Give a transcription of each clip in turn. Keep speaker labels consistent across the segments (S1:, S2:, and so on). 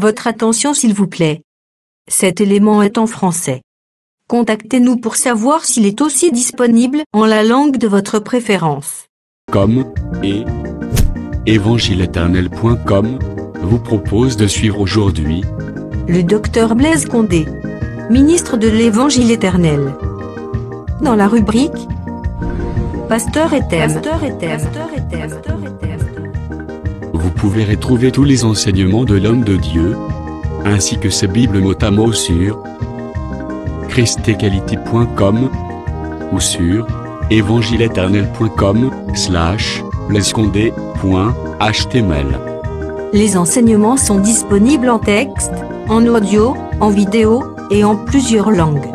S1: Votre attention s'il vous plaît. Cet élément est en français. Contactez-nous pour savoir s'il est aussi disponible en la langue de votre préférence.
S2: Comme et évangileéternel.com vous propose de suivre aujourd'hui
S1: Le docteur Blaise Condé, ministre de l'Évangile éternel. Dans la rubrique Pasteur et thème.
S2: vous pouvez retrouver tous les enseignements de l'homme de Dieu, ainsi que ses bibles mot à mot sur christequality.com ou sur évangileséternel.com/blaisecondé.html.
S1: Les enseignements sont disponibles en texte, en audio, en vidéo et en plusieurs langues.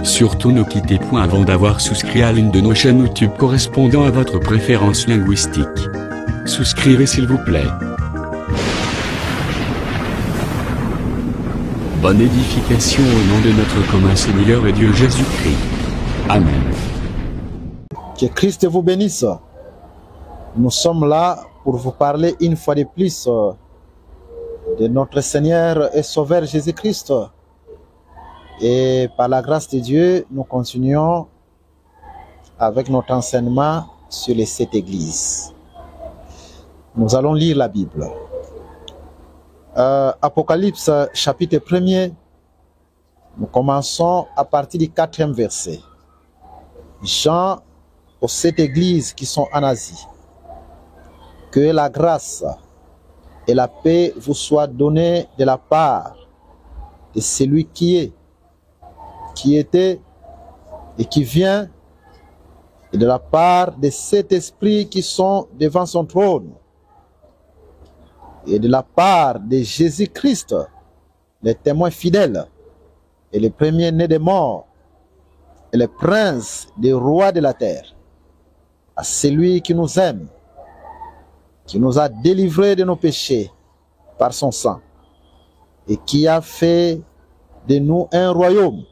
S2: Surtout ne quittez point avant d'avoir souscrit à l'une de nos chaînes YouTube correspondant à votre préférence linguistique. Souscrivez s'il vous plaît. Bonne édification au nom de notre commun Seigneur et Dieu Jésus-Christ. Amen.
S3: Que Christ vous bénisse. Nous sommes là pour vous parler une fois de plus de notre Seigneur et Sauveur Jésus-Christ. Et par la grâce de Dieu, nous continuons avec notre enseignement sur les 7 églises. Nous allons lire la Bible. Apocalypse chapitre 1er, nous commençons à partir du 4e verset. Jean aux 7 églises qui sont en Asie. Que la grâce et la paix vous soient données de la part de celui qui est, qui était et qui vient, et de la part de cet esprit qui sont devant son trône, et de la part de Jésus-Christ, le témoin fidèle, et le premier-né des morts, et le prince des rois de la terre, à celui qui nous aime, qui nous a délivrés de nos péchés par son sang, et qui a fait de nous un royaume,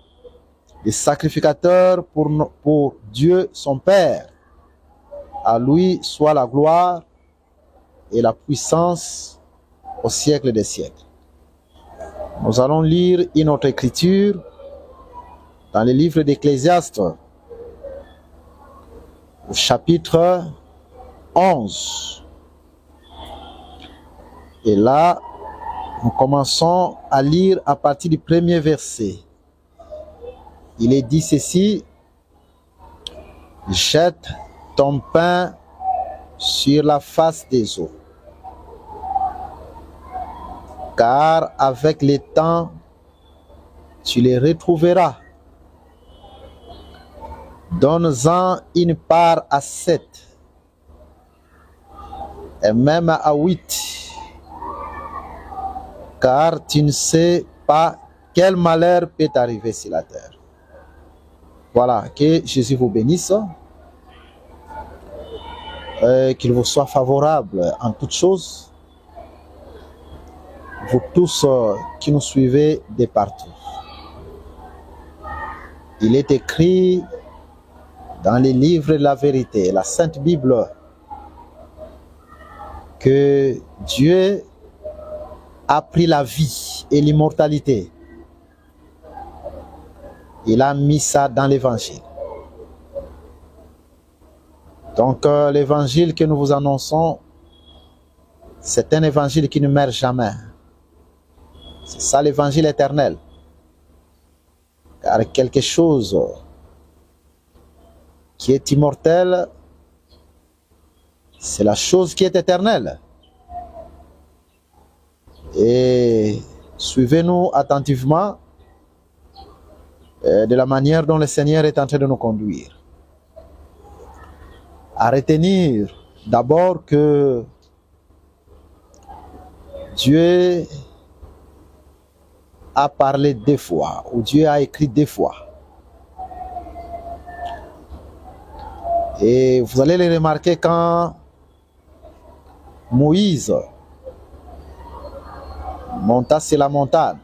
S3: des sacrificateurs pour Dieu son Père. À lui soit la gloire et la puissance au siècle des siècles. Nous allons lire une autre écriture dans le livre d'Ecclésiaste, au chapitre 11. Et là, nous commençons à lire à partir du 1er verset. Il est dit ceci: jette ton pain sur la face des eaux, car avec le temps, tu les retrouveras. Donne-en une part à 7, et même à 8, car tu ne sais pas quel malheur peut t'arriver sur la terre. Voilà, que Jésus vous bénisse, qu'il vous soit favorable en toutes choses, vous tous qui nous suivez de partout. Il est écrit dans les livres de la vérité, la Sainte Bible, que Dieu a pris la vie et l'immortalité. Il a mis ça dans l'évangile. Donc l'évangile que nous vous annonçons, c'est un évangile qui ne meurt jamais. C'est ça l'évangile éternel. Car quelque chose qui est immortel, c'est la chose qui est éternelle. Et suivez-nous attentivement de la manière dont le Seigneur est en train de nous conduire. À retenir d'abord que Dieu a parlé 2 fois, ou Dieu a écrit 2 fois. Et vous allez le remarquer quand Moïse monta sur la montagne.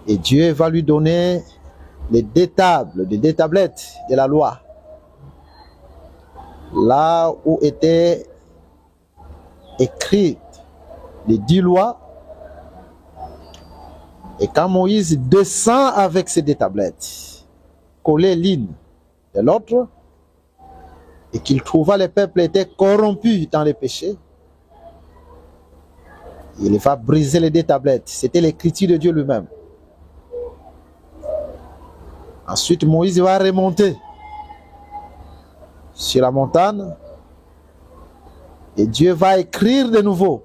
S3: Et Dieu va lui donner les 2 tables, les 2 tablettes de la loi. Là où était écrite les 10 lois. Et quand Moïse descend avec ces 2 tablettes, collées l'une de l'autre, et qu'il trouva les peuples étaient corrompus dans les péchés, il va briser les 2 tablettes. C'était l'écriture de Dieu lui-même. Ensuite, Moïse va remonter sur la montagne et Dieu va écrire de nouveau.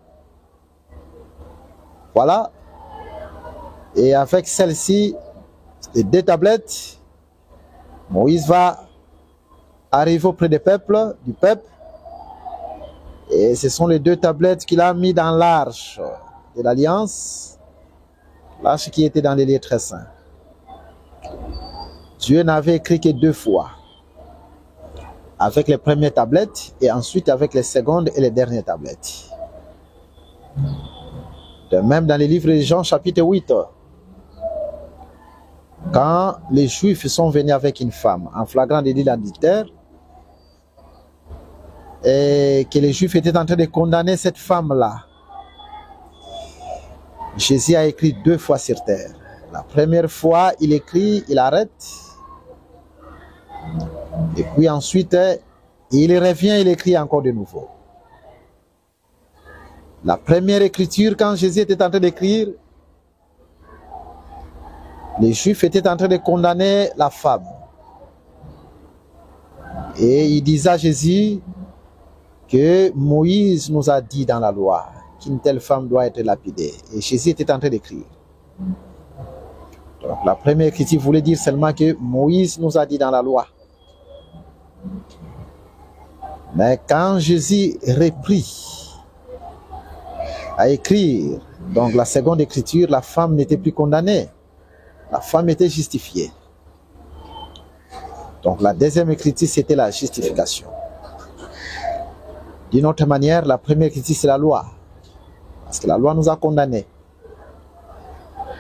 S3: Voilà. Et avec celle-ci, les 2 tablettes, Moïse va arriver auprès du peuple, et ce sont les 2 tablettes qu'il a mis dans l'arche de l'Alliance, l'arche qui était dans les lieux très saints. Dieu n'avait écrit que 2 fois, avec les premières tablettes et ensuite avec les secondes et les dernières tablettes. De même dans les livres de Jean chapitre 8, quand les Juifs sont venus avec une femme en flagrant délit d'adultère et que les Juifs étaient en train de condamner cette femme-là, Jésus a écrit 2 fois sur terre. La première fois, il écrit, il arrête. Et puis ensuite, il revient, il écrit encore de nouveau. La première écriture, quand Jésus était en train d'écrire, les Juifs étaient en train de condamner la femme. Et il disait à Jésus que Moïse nous a dit dans la loi qu'une telle femme doit être lapidée. Et Jésus était en train d'écrire. Donc la première écriture voulait dire seulement que Moïse nous a dit dans la loi. Mais quand Jésus reprit à écrire, donc la seconde écriture, la femme n'était plus condamnée. La femme était justifiée. Donc la deuxième écriture, c'était la justification. D'une autre manière, la première écriture, c'est la loi. Parce que la loi nous a condamnés.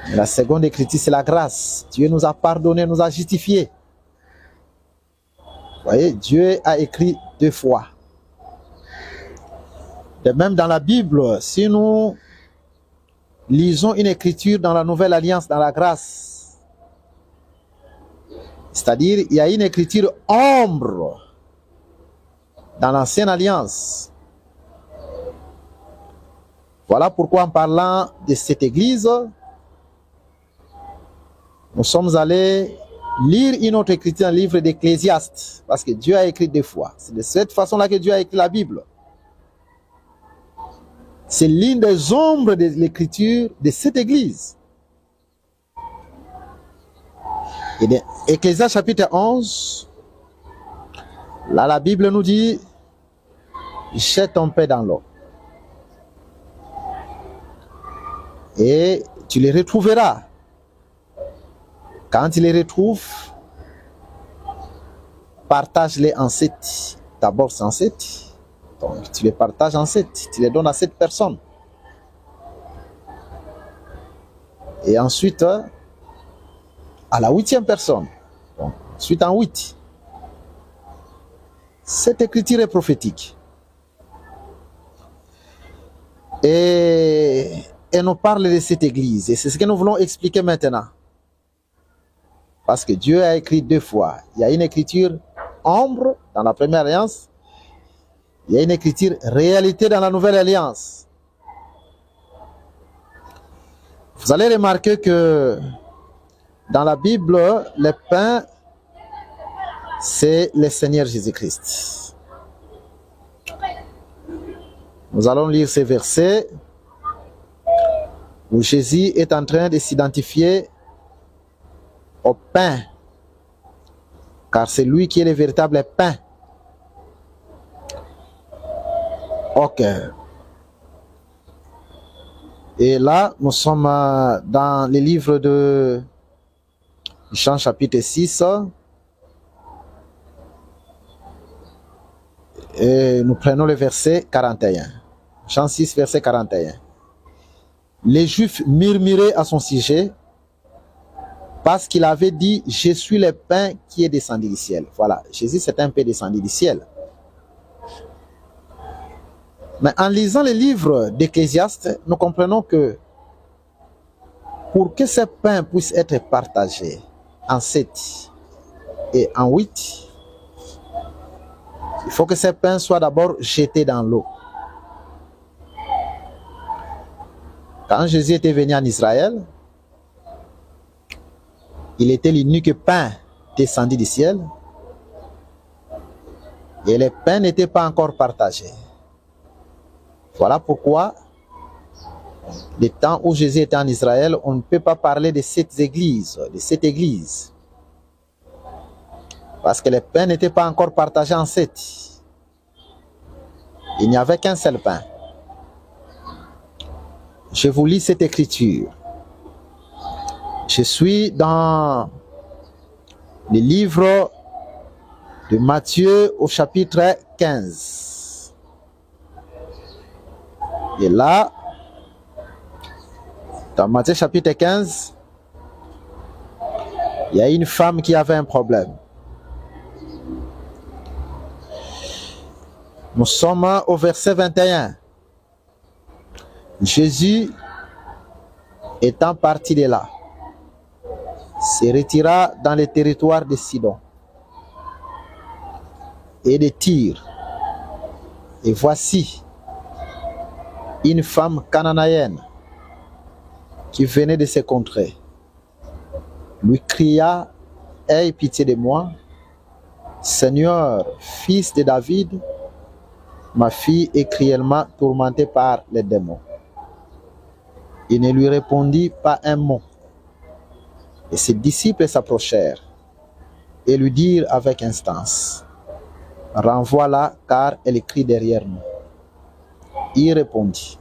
S3: Mais la seconde écriture, c'est la grâce. Dieu nous a pardonné, nous a justifiés. Vous voyez, Dieu a écrit 2 fois. De même dans la Bible, si nous lisons une écriture dans la Nouvelle Alliance, dans la grâce, c'est-à-dire il y a une écriture ombre dans l'Ancienne Alliance. Voilà pourquoi en parlant de cette église, nous sommes allés lire une autre écriture dans le livre d'Ecclésiaste, parce que Dieu a écrit 2 fois. C'est de cette façon-là que Dieu a écrit la Bible. C'est l'une des ombres de l'écriture de cette église. Et dans Ecclésiaste chapitre 11, là la Bible nous dit, jette ton paix dans l'eau. Et tu les retrouveras. Quand tu les retrouves, partage-les en 7. D'abord c'est en 7. Donc tu les partages en 7. Tu les donnes à 7 personnes. Et ensuite, à la 8e personne. Donc, ensuite en 8. Cette écriture est prophétique. Et elle nous parle de cette église. Et c'est ce que nous voulons expliquer maintenant. Parce que Dieu a écrit 2 fois. Il y a une écriture ombre dans la première alliance. Il y a une écriture réalité dans la nouvelle alliance. Vous allez remarquer que dans la Bible, le pain, c'est le Seigneur Jésus-Christ. Nous allons lire ces versets où Jésus est en train de s'identifier au pain, car c'est lui qui est le véritable pain. Ok. Et là, nous sommes dans les livres de Jean chapitre 6. Et nous prenons le verset 41. Jean 6, verset 41. Les Juifs murmuraient à son sujet parce qu'il avait dit « Je suis le pain qui est descendu du ciel ». Voilà, Jésus c'est un pain descendu du ciel. Mais en lisant les livres d'Ecclésiaste, nous comprenons que pour que ces pains puissent être partagés en 7 et en 8, il faut que ces pains soient d'abord jetés dans l'eau. Quand Jésus était venu en Israël, il était l'unique pain descendu du ciel et les pains n'étaient pas encore partagés. Voilà pourquoi, le temps où Jésus était en Israël, on ne peut pas parler de 7 églises, parce que les pains n'étaient pas encore partagés en 7. Il n'y avait qu'un seul pain. Je vous lis cette écriture. Je suis dans le livre de Matthieu au chapitre 15. Et là, dans Matthieu chapitre 15, il y a une femme qui avait un problème. Nous sommes au verset 21. Jésus, étant parti de là, se retira dans le territoire de Sidon et de Tyr. Et voici une femme cananéenne qui venait de ces contrées, lui cria: « Aie pitié de moi, Seigneur, fils de David, ma fille est cruellement tourmentée par les démons. » Il ne lui répondit pas un mot. Et ses disciples s'approchèrent et lui dirent avec instance: « Renvoie-la, car elle crie derrière nous. » Il répondit: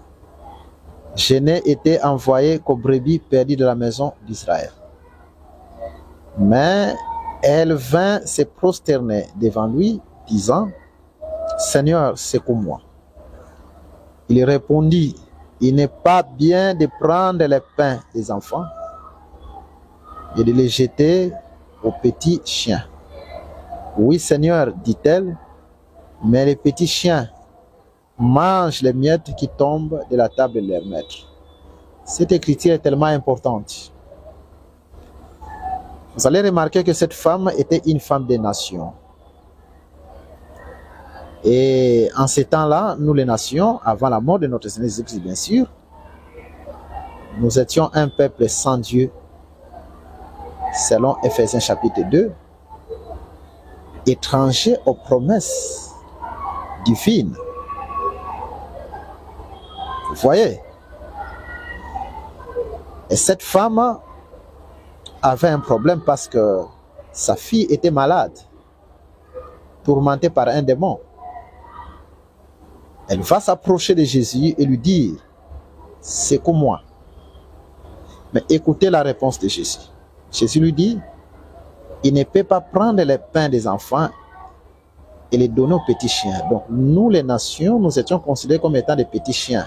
S3: « Je n'ai été envoyé qu'aux brebis perdues de la maison d'Israël. » Mais elle vint se prosterner devant lui, disant: « Seigneur, secours-moi. » Il répondit: « Il n'est pas bien de prendre les pains des enfants et de les jeter aux petits chiens. » « Oui, Seigneur, dit-elle, mais les petits chiens mangent les miettes qui tombent de la table de leur maître. » Cette écriture est tellement importante. Vous allez remarquer que cette femme était une femme des nations. Et en ces temps-là, nous les nations, avant la mort de notre Seigneur Jésus-Christ, bien sûr, nous étions un peuple sans Dieu, selon Éphésiens chapitre 2, étrangers aux promesses divines. Vous voyez? Et cette femme avait un problème parce que sa fille était malade, tourmentée par un démon. Elle va s'approcher de Jésus et lui dire: « Secours-moi. » Mais écoutez la réponse de Jésus. Jésus lui dit: « Il ne peut pas prendre les pains des enfants et les donner aux petits chiens. » Donc nous les nations, nous étions considérés comme étant des petits chiens.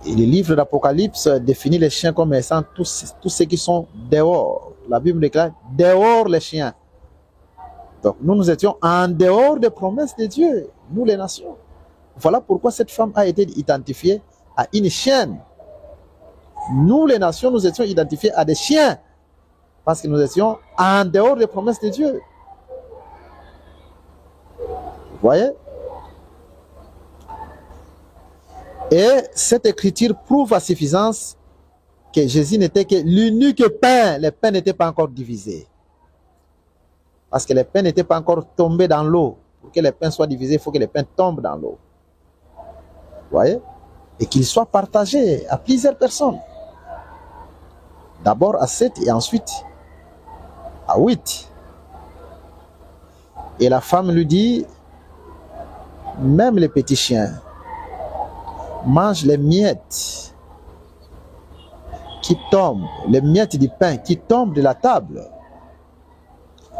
S3: Et le livre d'Apocalypse définit les chiens comme étant tous ceux qui sont dehors. La Bible déclare: « Dehors les chiens. » Donc nous étions en dehors des promesses de Dieu, nous les nations. Voilà pourquoi cette femme a été identifiée à une chienne. Nous les nations, nous étions identifiés à des chiens parce que nous étions en dehors des promesses de Dieu. Vous voyez? Et cette écriture prouve à suffisance que Jésus n'était que l'unique pain. Les pains n'étaient pas encore divisés. Parce que les pains n'étaient pas encore tombés dans l'eau. Pour que les pains soient divisés, il faut que les pains tombent dans l'eau. Vous voyez? Et qu'ils soient partagés à plusieurs personnes. D'abord à 7 et ensuite à 8. Et la femme lui dit: « Même les petits chiens mangent les miettes qui tombent, les miettes du pain qui tombent de la table. »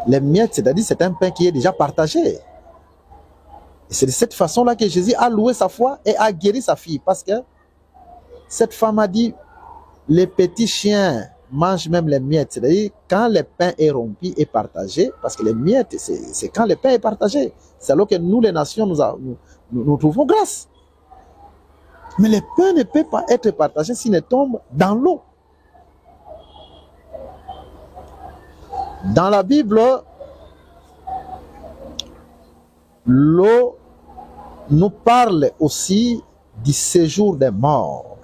S3: Les miettes, c'est-à-dire c'est un pain qui est déjà partagé. Et c'est de cette façon-là que Jésus a loué sa foi et a guéri sa fille. Parce que cette femme a dit: les petits chiens mangent même les miettes. C'est-à-dire quand le pain est rompu et partagé, parce que les miettes, c'est quand le pain est partagé. C'est alors que nous, les nations, nous trouvons grâce. Mais le pain ne peut pas être partagé s'il ne tombe dans l'eau. Dans la Bible, l'eau nous parle aussi du séjour des morts.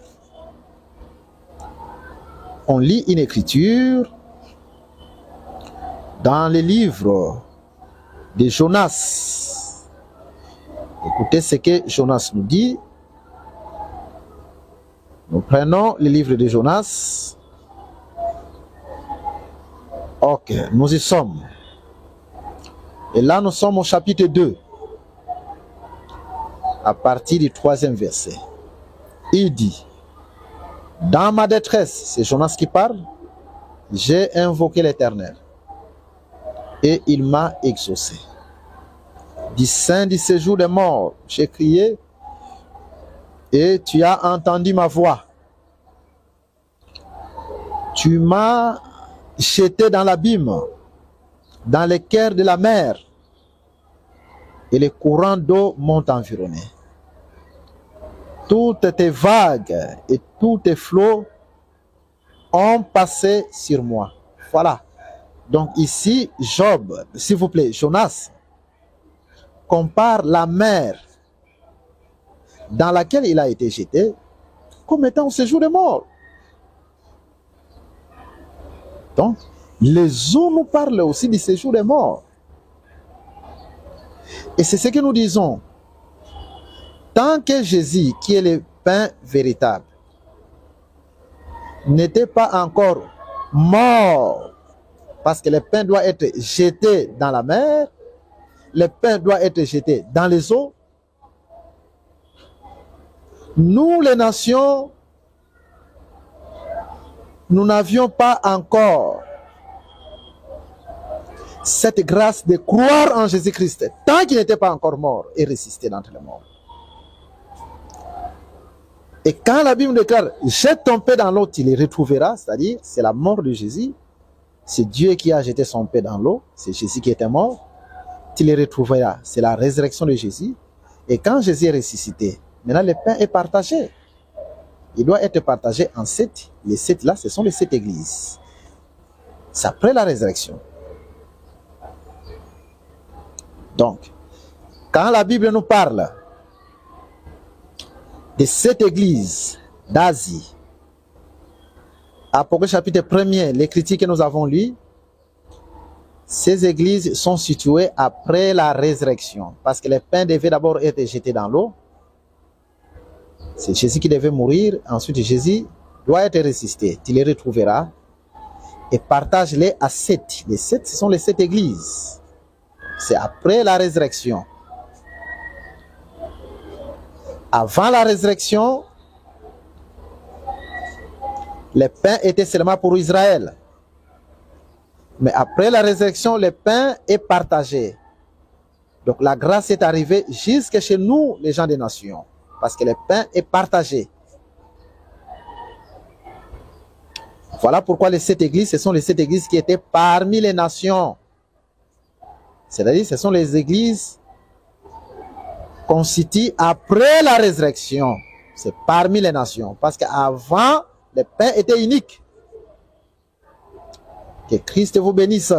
S3: On lit une écriture dans le livre de Jonas. Écoutez ce que Jonas nous dit. Nous prenons le livre de Jonas. Ok, nous y sommes. Et là, nous sommes au chapitre 2. À partir du 3e verset. Il dit, dans ma détresse, c'est Jonas qui parle, j'ai invoqué l'Éternel. Et il m'a exaucé. Du sein du séjour des morts, j'ai crié, et tu as entendu ma voix. Tu m'as jeté dans l'abîme, dans les cœurs de la mer, et les courants d'eau m'ont environné. Toutes tes vagues et tous tes flots ont passé sur moi. Voilà. Donc ici, Job, s'il vous plaît, Jonas, compare la mer dans laquelle il a été jeté comme étant au séjour des morts. Donc, les eaux nous parlent aussi du séjour des morts. Et c'est ce que nous disons. Tant que Jésus, qui est le pain véritable, n'était pas encore mort, parce que le pain doit être jeté dans la mer, le pain doit être jeté dans les eaux, nous, les nations, nous n'avions pas encore cette grâce de croire en Jésus-Christ, tant qu'il n'était pas encore mort et ressuscité d'entre les morts. Et quand la Bible déclare « Jette ton pain dans l'eau, tu les retrouveras », c'est-à-dire c'est la mort de Jésus, c'est Dieu qui a jeté son pain dans l'eau, c'est Jésus qui était mort, tu les retrouveras, c'est la résurrection de Jésus. Et quand Jésus est ressuscité, maintenant le pain est partagé. Il doit être partagé en 7. Les 7 là, ce sont les 7 églises. C'est après la résurrection. Donc, quand la Bible nous parle de 7 églises d'Asie, Apocalypse chapitre 1er, l'écriture que nous avons lue, ces églises sont situées après la résurrection, parce que le pain devait d'abord être jeté dans l'eau. C'est Jésus qui devait mourir, ensuite Jésus doit être ressuscité. Tu les retrouveras et partage-les à 7. Les 7, ce sont les 7 églises. C'est après la résurrection. Avant la résurrection, le pain était seulement pour Israël. Mais après la résurrection, le pain est partagé. Donc la grâce est arrivée jusque chez nous, les gens des nations. Parce que le pain est partagé. Voilà pourquoi les 7 églises, ce sont les 7 églises qui étaient parmi les nations. C'est-à-dire, ce sont les églises constituées après la résurrection. C'est parmi les nations. Parce qu'avant, le pain était unique. Que Christ vous bénisse.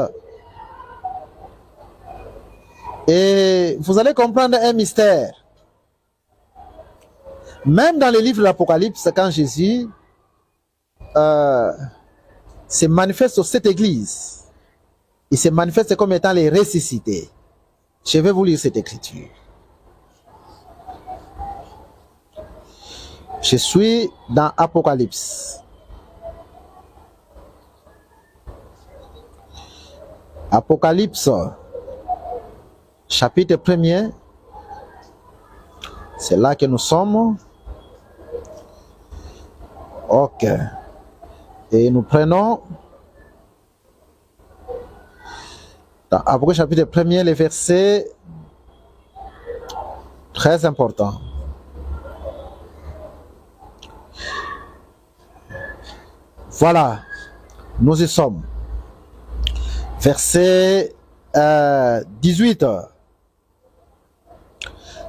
S3: Et vous allez comprendre un mystère. Même dans les livres de l'Apocalypse, quand Jésus se manifeste aux 7 églises, il se manifeste comme étant les ressuscités. Je vais vous lire cette écriture. Je suis dans Apocalypse. Apocalypse, chapitre 1er. C'est là que nous sommes. Ok. Et nous prenons dans Apocalypse chapitre 1er, les versets très importants. Voilà, nous y sommes. Verset 18.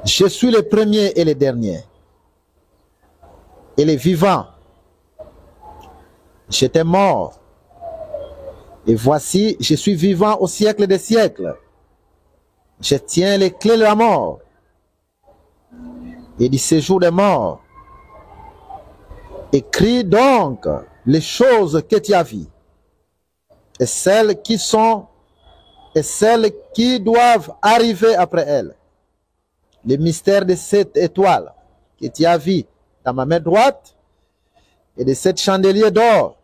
S3: Je suis le premier et le dernier, et le vivant. J'étais mort, et voici, je suis vivant au siècle des siècles. Je tiens les clés de la mort et du séjour des morts. Écris donc les choses que tu as vues, et celles qui sont, et celles qui doivent arriver après elles. Le mystère de cette étoile que tu as vu dans ma main droite et de cette chandelier d'or.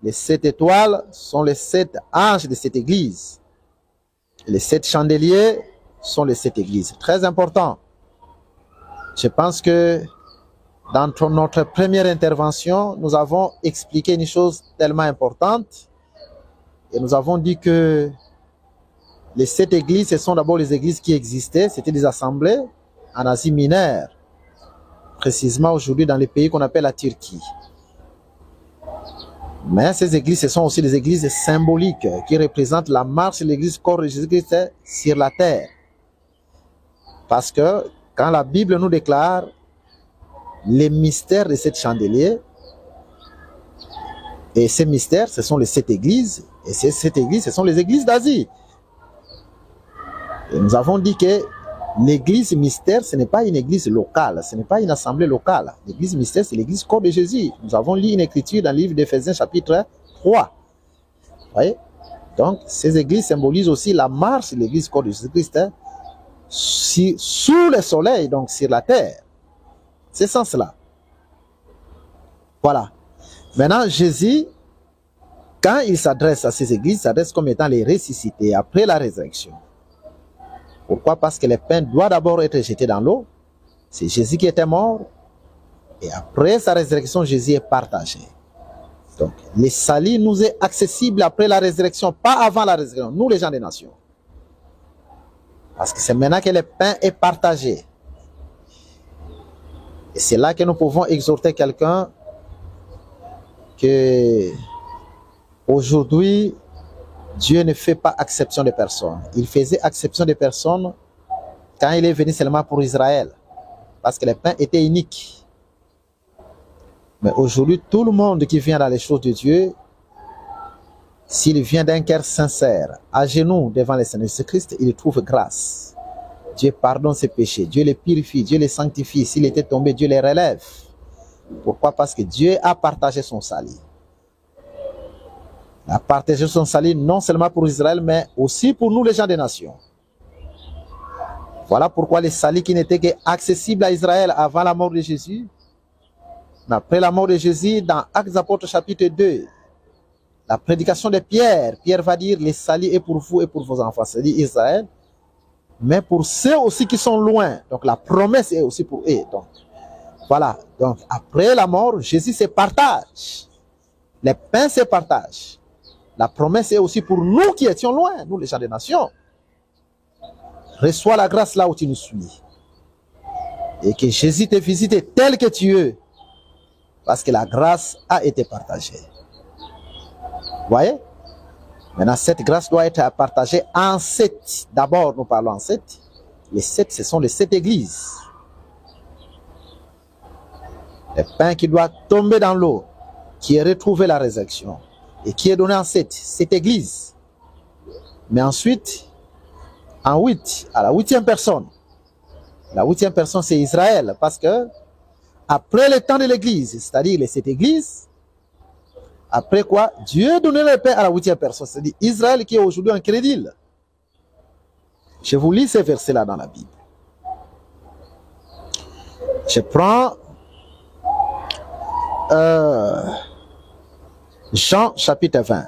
S3: Les 7 étoiles sont les 7 anges de cette église. Et les 7 chandeliers sont les 7 églises. Très important. Je pense que dans notre première intervention, nous avons expliqué une chose tellement importante. Et nous avons dit que les 7 églises, ce sont d'abord les églises qui existaient. C'était des assemblées en Asie mineure. Précisément aujourd'hui dans les pays qu'on appelle la Turquie. Mais ces églises, ce sont aussi des églises symboliques qui représentent la marche de l'église corps de Jésus-Christ sur la terre. Parce que quand la Bible nous déclare les mystères de cette chandelier, et ces mystères, ce sont les 7 églises, et ces 7 églises, ce sont les églises d'Asie. Et nous avons dit que l'église mystère, ce n'est pas une église locale, ce n'est pas une assemblée locale. L'église mystère, c'est l'église corps de Jésus. Nous avons lu une écriture dans le livre d'Éphésiens chapitre 3. Vous voyez? Donc, ces églises symbolisent aussi la marche de l'église corps de Jésus-Christ sous le soleil, donc sur la terre. C'est sans cela. Voilà. Maintenant, Jésus, quand il s'adresse à ces églises, il s'adresse comme étant les ressuscités après la résurrection. Pourquoi? Parce que le pain doit d'abord être jeté dans l'eau. C'est Jésus qui était mort. Et après sa résurrection, Jésus est partagé. Donc, le salut nous est accessible après la résurrection, pas avant la résurrection. Nous, les gens des nations. Parce que c'est maintenant que le pain est partagé. Et c'est là que nous pouvons exhorter quelqu'un que aujourd'hui, Dieu ne fait pas exception de personnes. Il faisait exception de personnes quand il est venu seulement pour Israël. Parce que le pain était unique. Mais aujourd'hui, tout le monde qui vient dans les choses de Dieu, s'il vient d'un cœur sincère, à genoux devant le Seigneur Jésus-Christ, il trouve grâce. Dieu pardonne ses péchés, Dieu les purifie, Dieu les sanctifie. S'il était tombé, Dieu les relève. Pourquoi? Parce que Dieu a partagé son salut. Il a partagé son salut non seulement pour Israël, mais aussi pour nous les gens des nations. Voilà pourquoi le salut qui n'était qu'accessible à Israël avant la mort de Jésus, mais après la mort de Jésus, dans Actes des Apôtres chapitre 2, la prédication de Pierre, Pierre va dire, le salut est pour vous et pour vos enfants, c'est-à-dire Israël, mais pour ceux aussi qui sont loin, donc la promesse est aussi pour eux. Donc, voilà, donc après la mort, Jésus se partage, les pains se partagent. La promesse est aussi pour nous qui étions loin, nous les gens des nations. Reçois la grâce là où tu nous suis. Et que Jésus te visite tel que tu es. Parce que la grâce a été partagée. Vous voyez? Maintenant, cette grâce doit être partagée en 7. D'abord, nous parlons en 7. Les 7, ce sont les 7 églises. Le pain qui doit tomber dans l'eau, qui est retrouvé la résurrection. Et qui est donné en 7, cette église. Mais ensuite, en 8, à la 8e personne. La 8e personne, c'est Israël. Parce que, après le temps de l'église, c'est-à-dire cette église, après quoi, Dieu donnait le pain à la 8e personne. C'est-à-dire Israël qui est aujourd'hui en crédit. Je vous lis ces versets-là dans la Bible. Je prends Jean chapitre 20.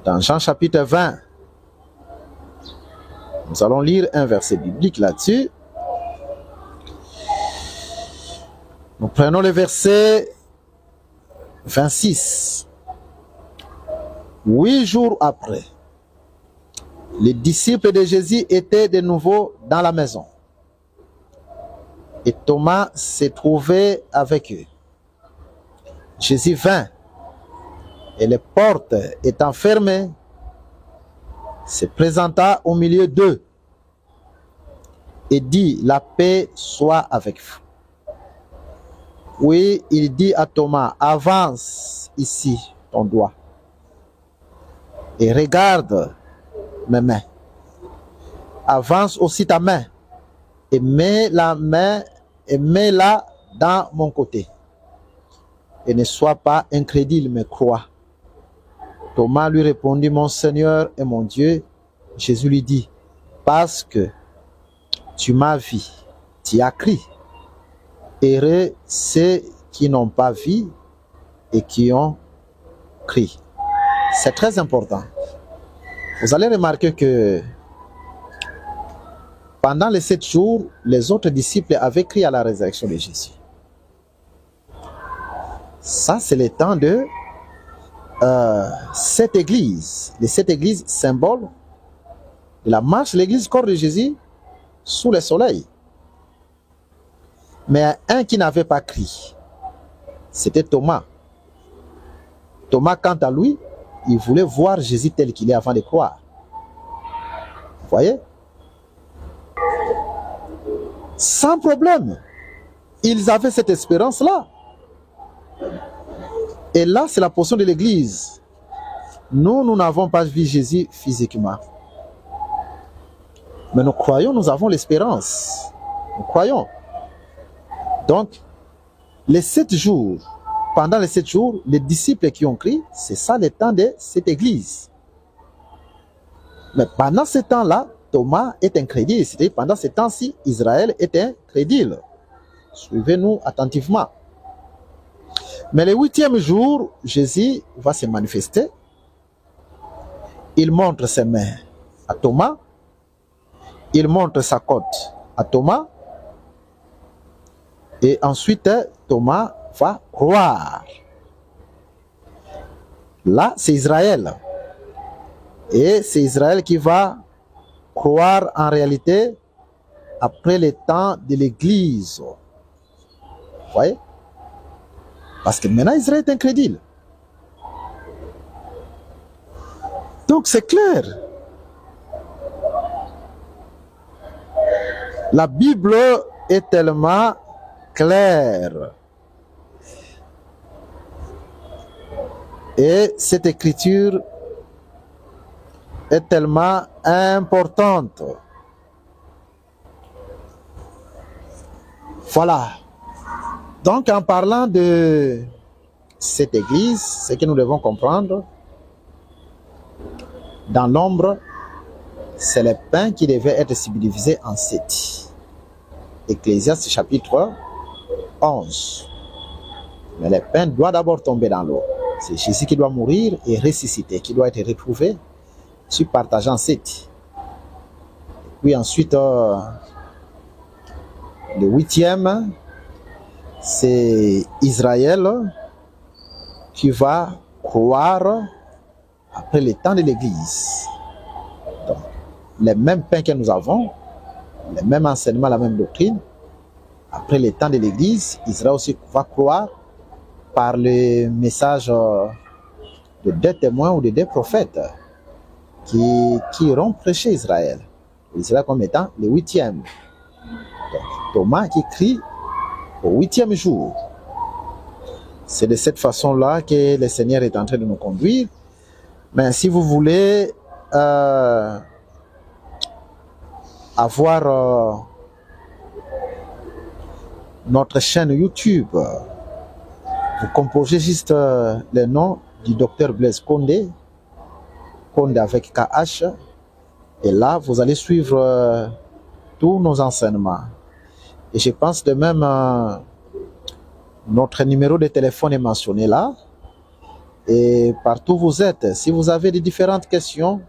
S3: Dans Jean chapitre 20, nous allons lire un verset biblique là-dessus. Nous prenons le verset 26. 8 jours après, les disciples de Jésus étaient de nouveau dans la maison. Et Thomas se trouvait avec eux. Jésus vint, et les portes étant fermées, se présenta au milieu d'eux et dit, la paix soit avec vous. Oui, il dit à Thomas, avance ici ton doigt et regarde mes mains. Avance aussi ta main et mets la main et mets-la dans mon côté. Et ne sois pas incrédule, mais crois. Thomas lui répondit, mon Seigneur et mon Dieu. Jésus lui dit, parce que tu m'as vu, tu as cru. Heureux ceux qui n'ont pas vu et qui ont cru. C'est très important. Vous allez remarquer que pendant les 7 jours, les autres disciples avaient cru à la résurrection de Jésus. Ça, c'est le temps de cette église. Les 7 églises, symbole de la marche de l'église corps de Jésus sous le soleil. Mais un qui n'avait pas cru, c'était Thomas. Thomas, quant à lui, il voulait voir Jésus tel qu'il est avant de croire. Vous voyez? Sans problème. Ils avaient cette espérance-là. Et là, c'est la position de l'Église. Nous n'avons pas vu Jésus physiquement. Mais nous croyons, nous avons l'espérance. Nous croyons. Donc, les 7 jours, pendant les 7 jours, les disciples qui ont cru, c'est ça le temps de cette Église. Mais pendant ce temps-là, Thomas est incrédule. C'est-à-dire pendant ce temps-ci, Israël est incrédule. Suivez-nous attentivement. Mais le 8e jour, Jésus va se manifester. Il montre ses mains à Thomas. Il montre sa côte à Thomas. Et ensuite, Thomas va croire. Là, c'est Israël. Et c'est Israël qui va croire en réalité après le temps de l'Église. Vous voyez? Parce que maintenant, Israël est incrédule. Donc, c'est clair. La Bible est tellement claire. Et cette écriture est tellement importante. Voilà. Donc, en parlant de cette église, ce que nous devons comprendre, dans l'ombre, c'est le pain qui devait être subdivisé en 7. Ecclésiaste chapitre 11. Mais le pain doit d'abord tomber dans l'eau. C'est Jésus qui doit mourir et ressusciter, qui doit être retrouvé sur partageant 7. Et puis ensuite, le 8e, c'est Israël qui va croire après le temps de l'Église. Donc, les mêmes pains que nous avons, les mêmes enseignements, la même doctrine, après le temps de l'Église, Israël aussi va croire par le message de 2 témoins ou de 2 prophètes qui iront prêcher Israël. Israël comme étant le 8e. Donc, Thomas qui crie au 8e jour. C'est de cette façon-là que le Seigneur est en train de nous conduire. Mais si vous voulez avoir notre chaîne YouTube, vous composez juste le nom du docteur Blaise Condé, Condé avec KH, et là vous allez suivre tous nos enseignements. Et je pense de même notre numéro de téléphone est mentionné là. Et partout où vous êtes, si vous avez des différentes questions,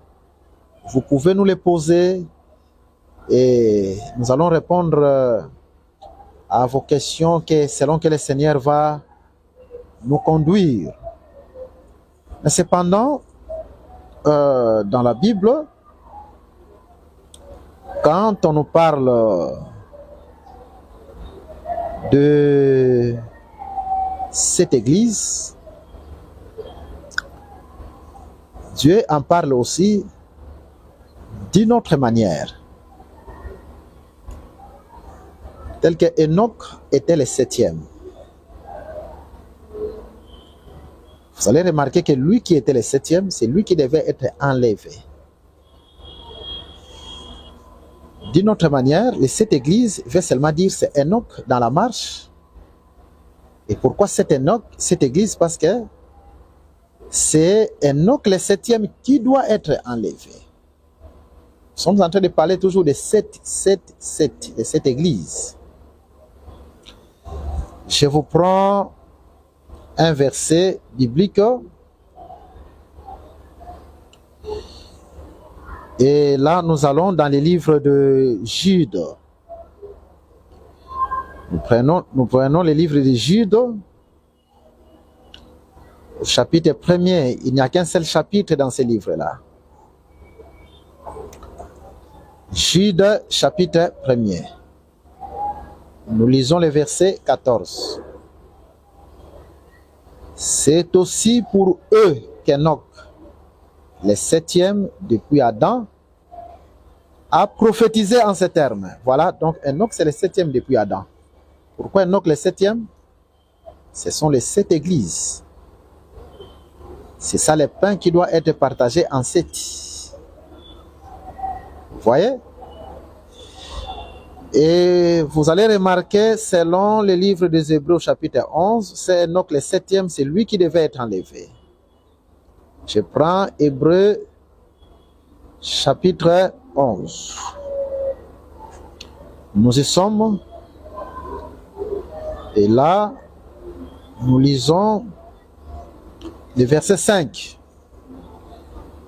S3: vous pouvez nous les poser et nous allons répondre à vos questions selon que le Seigneur va nous conduire. Mais cependant, dans la Bible, quand on nous parle de cette église, Dieu en parle aussi d'une autre manière. tel que Enoch était le 7e. Vous allez remarquer que lui qui était le 7e, c'est lui qui devait être enlevé. D'une autre manière, les 7 églises veut seulement dire c'est Enoch dans la marche. Et pourquoi c'est Enoch, cette église? Parce que c'est Enoch le 7e qui doit être enlevé. Nous sommes en train de parler toujours de 7 églises. Je vous prends un verset biblique. Et là, nous allons dans les livres de Jude. Nous prenons les livres de Jude. Au chapitre 1er, il n'y a qu'un seul chapitre dans ces livres-là. Jude, chapitre 1er. Nous lisons le verset 14. C'est aussi pour eux qu'Enoch, le 7e depuis Adam, a prophétisé en ces termes. Voilà, donc Enoch c'est le 7e depuis Adam. Pourquoi Enoch le 7e? Ce sont les 7 églises. C'est ça le pain qui doit être partagé en 7. Vous voyez? Et vous allez remarquer, selon le livre des Hébreux chapitre 11, c'est Enoch le 7e, c'est lui qui devait être enlevé. Je prends Hébreux chapitre 11. Nous y sommes. Et là, nous lisons le verset 5.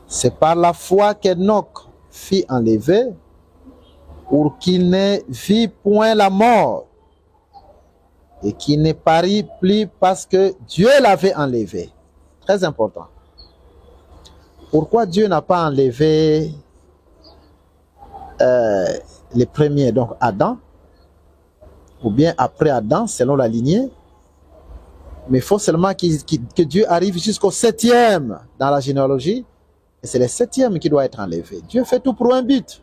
S3: C'est par la foi qu'Enoch fut enlevé pour qu'il ne vit point la mort et qu'il ne parut plus parce que Dieu l'avait enlevé. Très important. Pourquoi Dieu n'a pas enlevé les premiers, donc Adam, ou bien après Adam, selon la lignée? Mais il faut seulement que Dieu arrive jusqu'au 7e dans la généalogie, et c'est le 7e qui doit être enlevé. Dieu fait tout pour un but.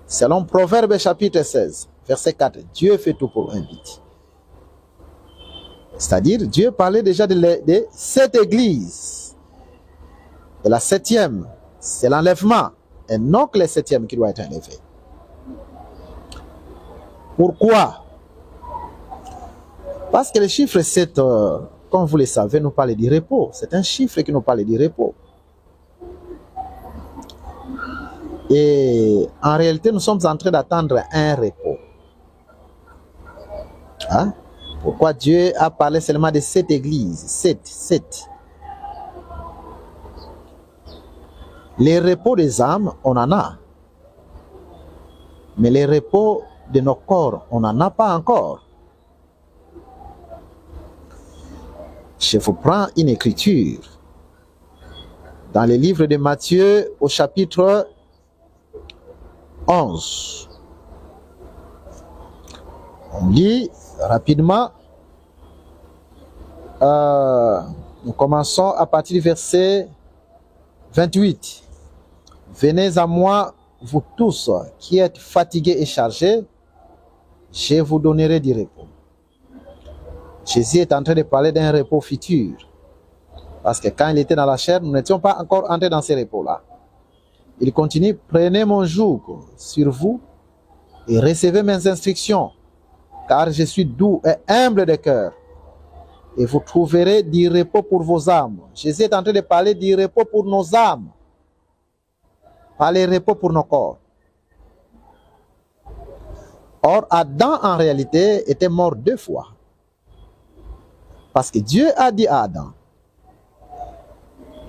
S3: Selon Proverbe chapitre 16, verset 4, Dieu fait tout pour un but. C'est-à-dire, Dieu parlait déjà de 7 églises. Et la 7e, c'est l'enlèvement. Et non que le 7e qui doit être enlevé. Pourquoi? Parce que le chiffre 7, comme vous le savez, nous parle du repos. C'est un chiffre qui nous parle du repos. Et en réalité, nous sommes en train d'attendre un repos. Hein? Pourquoi Dieu a parlé seulement de 7 églises? 7. Les repos des âmes, on en a. Mais les repos de nos corps, on n'en a pas encore. Je vous prends une écriture. Dans le livre de Matthieu, au chapitre 11. On lit rapidement. Nous commençons à partir du verset 28. Venez à moi, vous tous qui êtes fatigués et chargés, je vous donnerai du repos. Jésus est en train de parler d'un repos futur. Parce que quand il était dans la chair, nous n'étions pas encore entrés dans ces repos-là. Il continue, prenez mon joug sur vous et recevez mes instructions, car je suis doux et humble de cœur, et vous trouverez du repos pour vos âmes. Jésus est en train de parler du repos pour nos âmes, pas le repos pour nos corps. Or, Adam, en réalité, était mort 2 fois. Parce que Dieu a dit à Adam,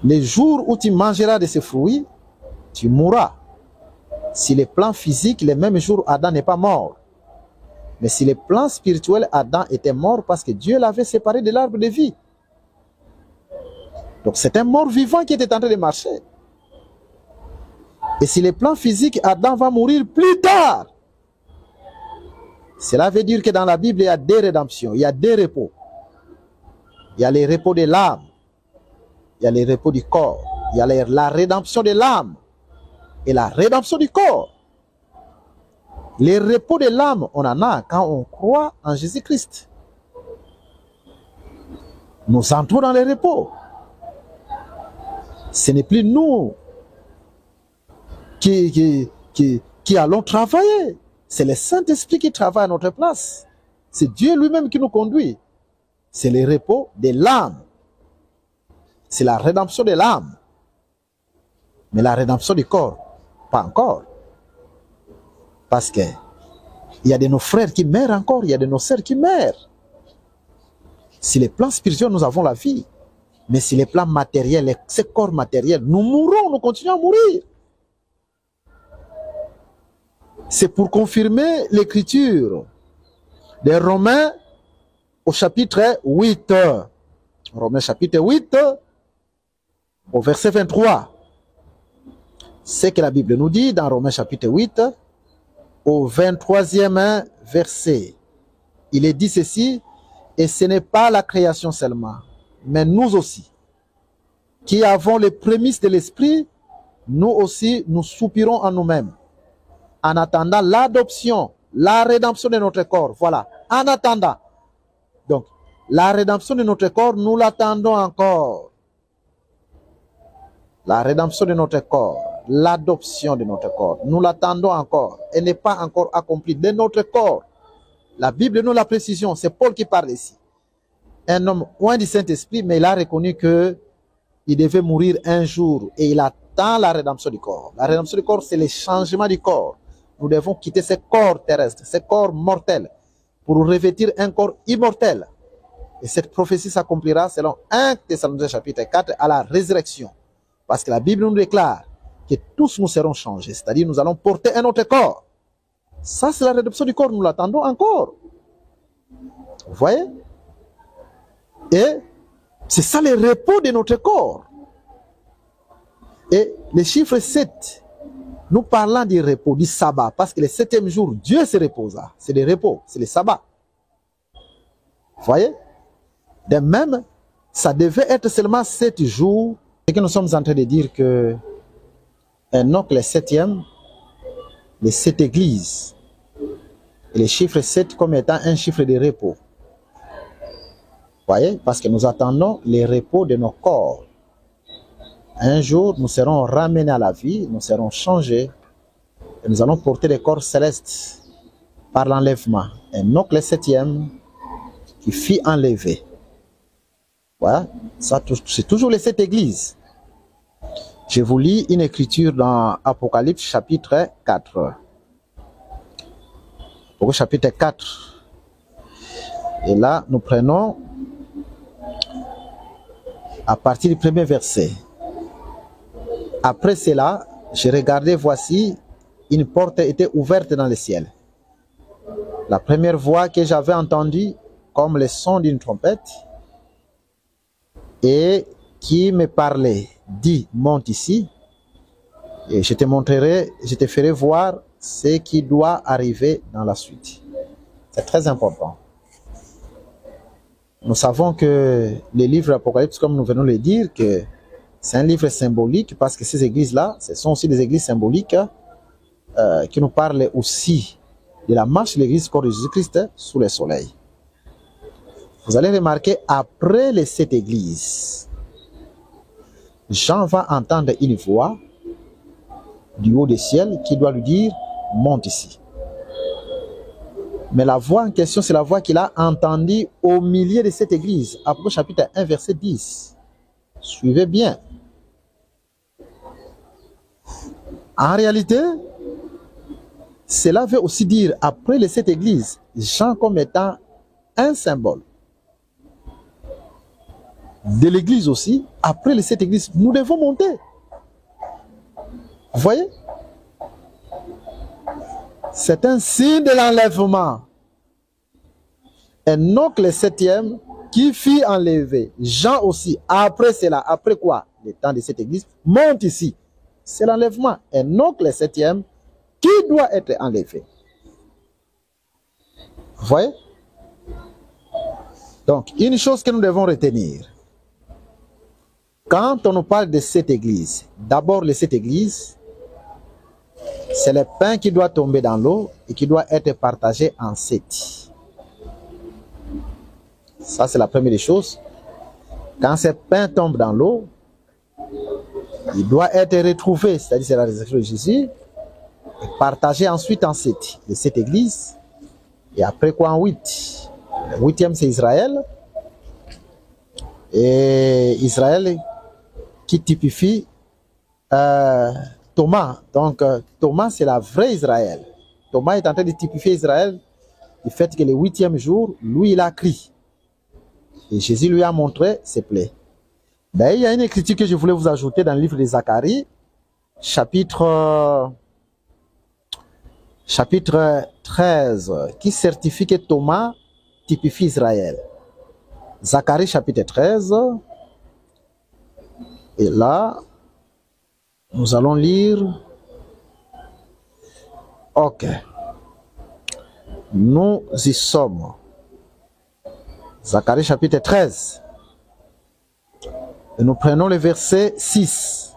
S3: le jour où tu mangeras de ce fruit, tu mourras. Si le plan physique, le même jour, Adam n'est pas mort. Mais si le plan spirituel, Adam était mort parce que Dieu l'avait séparé de l'arbre de vie. Donc c'est un mort vivant qui était en train de marcher. Et si le plan physique, Adam va mourir plus tard. Cela veut dire que dans la Bible, il y a 2 rédemptions, il y a 2 repos. Il y a les repos de l'âme, il y a les repos du corps, il y a la rédemption de l'âme et la rédemption du corps. Les repos de l'âme, on en a quand on croit en Jésus-Christ. Nous entrons dans les repos. Ce n'est plus nous qui allons travailler. C'est le Saint-Esprit qui travaille à notre place. C'est Dieu lui-même qui nous conduit. C'est le repos de l'âme. C'est la rédemption de l'âme. Mais la rédemption du corps, pas encore. Parce que il y a de nos frères qui meurent encore, il y a de nos sœurs qui meurent. Sur les plans spirituels, nous avons la vie. Mais sur les plans matériels, ces corps matériels, nous mourrons, nous continuons à mourir. C'est pour confirmer l'écriture des Romains au chapitre 8. Romains chapitre 8, au verset 23. C'est que la Bible nous dit dans Romains chapitre 8, au 23e verset. Il est dit ceci, et ce n'est pas la création seulement, mais nous aussi, qui avons les prémices de l'esprit, nous aussi, nous soupirons en nous-mêmes, en attendant l'adoption, la rédemption de notre corps. Voilà, en attendant. Donc, la rédemption de notre corps, nous l'attendons encore. La rédemption de notre corps, l'adoption de notre corps, nous l'attendons encore. Elle n'est pas encore accomplie de notre corps. La Bible nous la précision, c'est Paul qui parle ici. Un homme loin du Saint-Esprit, mais il a reconnu que il devait mourir un jour et il attend la rédemption du corps. La rédemption du corps, c'est le changement du corps. Nous devons quitter ce corps terrestre, ce corps mortel, pour revêtir un corps immortel. Et cette prophétie s'accomplira selon 1 Thessaloniciens chapitre 4 à la résurrection. Parce que la Bible nous déclare que tous nous serons changés, c'est-à-dire nous allons porter un autre corps. Ça, c'est la rédemption du corps, nous l'attendons encore. Vous voyez? Et c'est ça le repos de notre corps. Et le chiffre 7, nous parlons du repos, du sabbat, parce que le 7e jour, Dieu se reposa. C'est le repos, c'est le sabbat. Vous voyez? De même, ça devait être seulement 7 jours. Et que nous sommes en train de dire que Enoch, le 7e, les 7 églises, et le chiffre 7 comme étant un chiffre de repos. Vous voyez? Parce que nous attendons les repos de nos corps. Un jour, nous serons ramenés à la vie, nous serons changés, et nous allons porter des corps célestes par l'enlèvement. Enoch, le 7e, qui fit enlever. Voilà, c'est toujours les 7 églises. Je vous lis une écriture dans Apocalypse chapitre 4. Au chapitre 4. Et là, nous prenons à partir du premier verset. Après cela, je regardais, voici, une porte était ouverte dans le ciel. La première voix que j'avais entendue, comme le son d'une trompette, et qui me parlait, dit, monte ici, et je te montrerai, je te ferai voir ce qui doit arriver dans la suite. C'est très important. Nous savons que le livre Apocalypse, comme nous venons de le dire, que c'est un livre symbolique, parce que ces églises-là, ce sont aussi des églises symboliques qui nous parlent aussi de la marche de l'église corps de Jésus-Christ sous le soleil. Vous allez remarquer, après les 7 églises, Jean va entendre une voix du haut des ciels qui doit lui dire « monte ici ». Mais la voix en question, c'est la voix qu'il a entendue au milieu de cette église. Apocalypse chapitre 1, verset 10. Suivez bien. En réalité, cela veut aussi dire, après les 7 églises, Jean comme étant un symbole de l'église aussi, après les 7 églises, nous devons monter. Vous voyez? C'est un signe de l'enlèvement. Enoch le 7e qui fit enlever. Jean aussi, après cela, après quoi? Le temps de cette église, monte ici. C'est l'enlèvement. Enoch le 7e qui doit être enlevé. Vous voyez? Donc, une chose que nous devons retenir. Quand on nous parle de cette église, d'abord les 7 églises, c'est le pain qui doit tomber dans l'eau et qui doit être partagé en 7. Ça, c'est la première des choses. Quand ce pain tombe dans l'eau, il doit être retrouvé, c'est-à-dire c'est la résurrection de Jésus, et partagé ensuite en 7. Les 7 églises, et après quoi en 8. Le 8e, c'est Israël. Et Israël qui typifie Thomas. Donc, Thomas, c'est la vraie Israël. Thomas est en train de typifier Israël du fait que le 8e jour, lui, il a crié. Et Jésus lui a montré ses plaies. D'ailleurs, il y a une écriture que je voulais vous ajouter dans le livre de Zacharie, chapitre 13, qui certifie que Thomas typifie Israël. Zacharie, chapitre 13. Et là, nous allons lire. Ok. Nous y sommes. Zacharie chapitre 13. Et nous prenons le verset 6.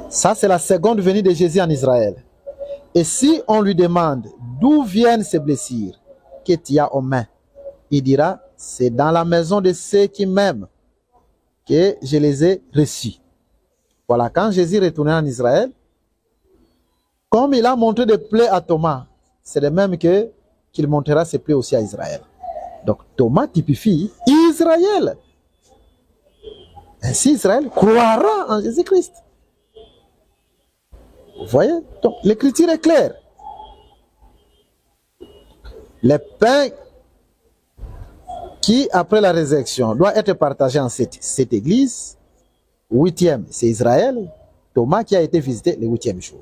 S3: Ça, c'est la seconde venue de Jésus en Israël. Et si on lui demande d'où viennent ces blessures que tu as aux mains, il dira, c'est dans la maison de ceux qui m'aiment que je les ai reçus. Voilà, quand Jésus retournait en Israël, comme il a montré des plaies à Thomas, c'est de même qu'il montrera ses plaies aussi à Israël. Donc Thomas typifie Israël. Ainsi Israël croira en Jésus-Christ. Vous voyez? Donc l'écriture est claire. Le pain qui, après la résurrection, doit être partagé en cette église. 8e, c'est Israël. Thomas qui a été visité le 8e jour.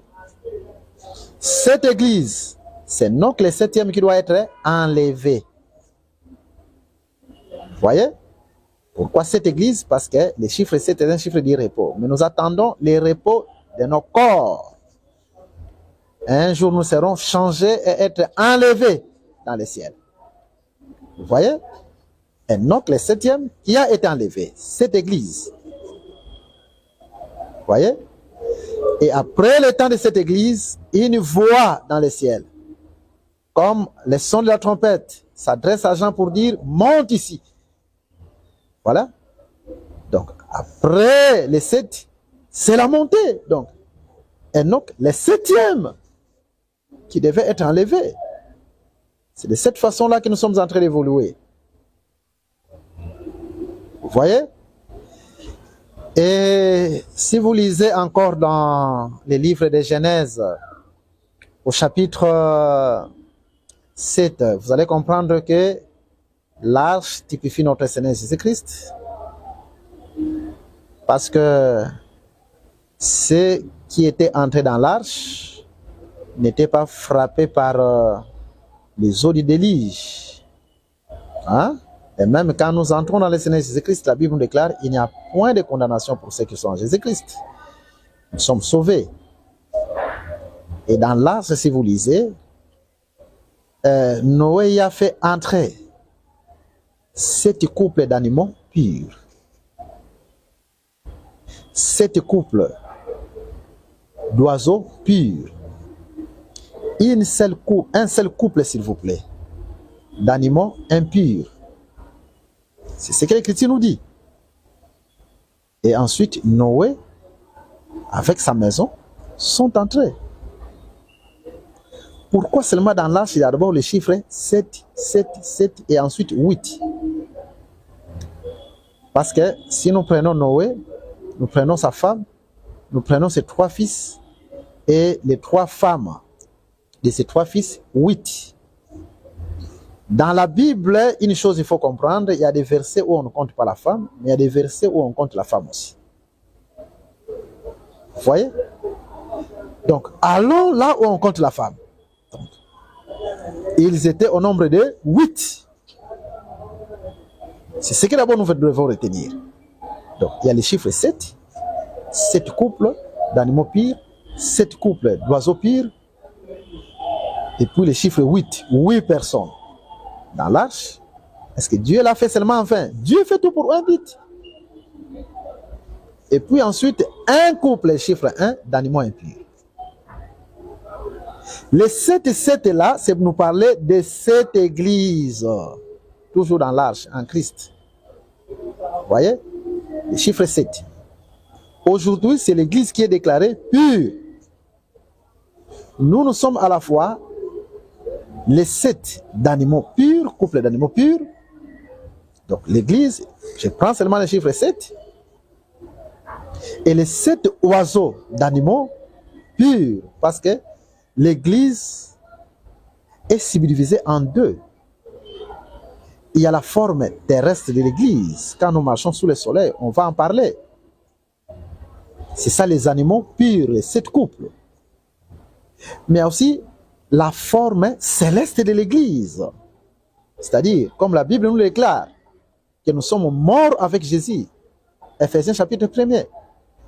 S3: Cette église, c'est donc le 7e qui doit être enlevé. Vous voyez? Pourquoi cette église? Parce que le chiffre 7 est un chiffre du repos. Mais nous attendons le repos de nos corps. Un jour, nous serons changés et être enlevés dans le ciel. Vous voyez? Et donc le 7e qui a été enlevé, cette église. Vous voyez? Et après le temps de cette église, une voix dans le ciel, comme le son de la trompette, s'adresse à Jean pour dire, monte ici. Voilà. Donc, après les 7, c'est la montée. Donc, et donc, le 7e qui devait être enlevé. C'est de cette façon-là que nous sommes en train d'évoluer. Vous voyez? Et si vous lisez encore dans les livres de Genèse, au chapitre 7, vous allez comprendre que l'arche typifie notre Seigneur Jésus-Christ. Parce que ceux qui étaient entrés dans l'arche n'étaient pas frappés par les eaux du déluge. Hein? Et même quand nous entrons dans le Seigneur Jésus-Christ, la Bible nous déclare qu'il n'y a point de condamnation pour ceux qui sont en Jésus-Christ. Nous sommes sauvés. Et dans l'arche, si vous lisez, Noé y a fait entrer 7 couples d'animaux purs. 7 couples d'oiseaux purs. Un seul couple, s'il vous plaît, d'animaux impurs. C'est ce que l'Écriture nous dit. Et ensuite, Noé, avec sa maison, sont entrés. Pourquoi seulement dans l'arche, il y a d'abord le chiffre 7, 7, 7 et ensuite 8? Parce que si nous prenons Noé, nous prenons sa femme, nous prenons ses 3 fils et les 3 femmes de ces 3 fils, 8. Dans la Bible, une chose il faut comprendre, il y a des versets où on ne compte pas la femme, mais il y a des versets où on compte la femme aussi. Vous voyez? Donc, allons là où on compte la femme. Donc, ils étaient au nombre de 8. C'est ce que d'abord nous devons retenir. Donc, il y a le chiffre 7, 7 couples d'animaux purs, 7 couples d'oiseaux purs, et puis le chiffre 8, 8 personnes. Dans l'arche, est-ce que Dieu l'a fait seulement enfin? Dieu fait tout pour un but. Et puis ensuite, un couple, chiffre 1, d'animaux impurs. Les 7 là, c'est pour nous parler de cette église. Toujours dans l'arche, en Christ. Vous voyez? Le chiffre 7. Aujourd'hui, c'est l'église qui est déclarée pure. Nous sommes à la fois les 7 d'animaux purs, couple d'animaux purs. Donc l'église, je prends seulement le chiffre 7. Et les 7 oiseaux d'animaux purs. Parce que l'église est subdivisée en 2. Il y a la forme terrestre de l'église. Quand nous marchons sous le soleil, on va en parler. C'est ça les animaux purs, les 7 couples. Mais aussi la forme céleste de l'église. C'est-à-dire, comme la Bible nous le déclare, que nous sommes morts avec Jésus. Ephésiens chapitre 1er.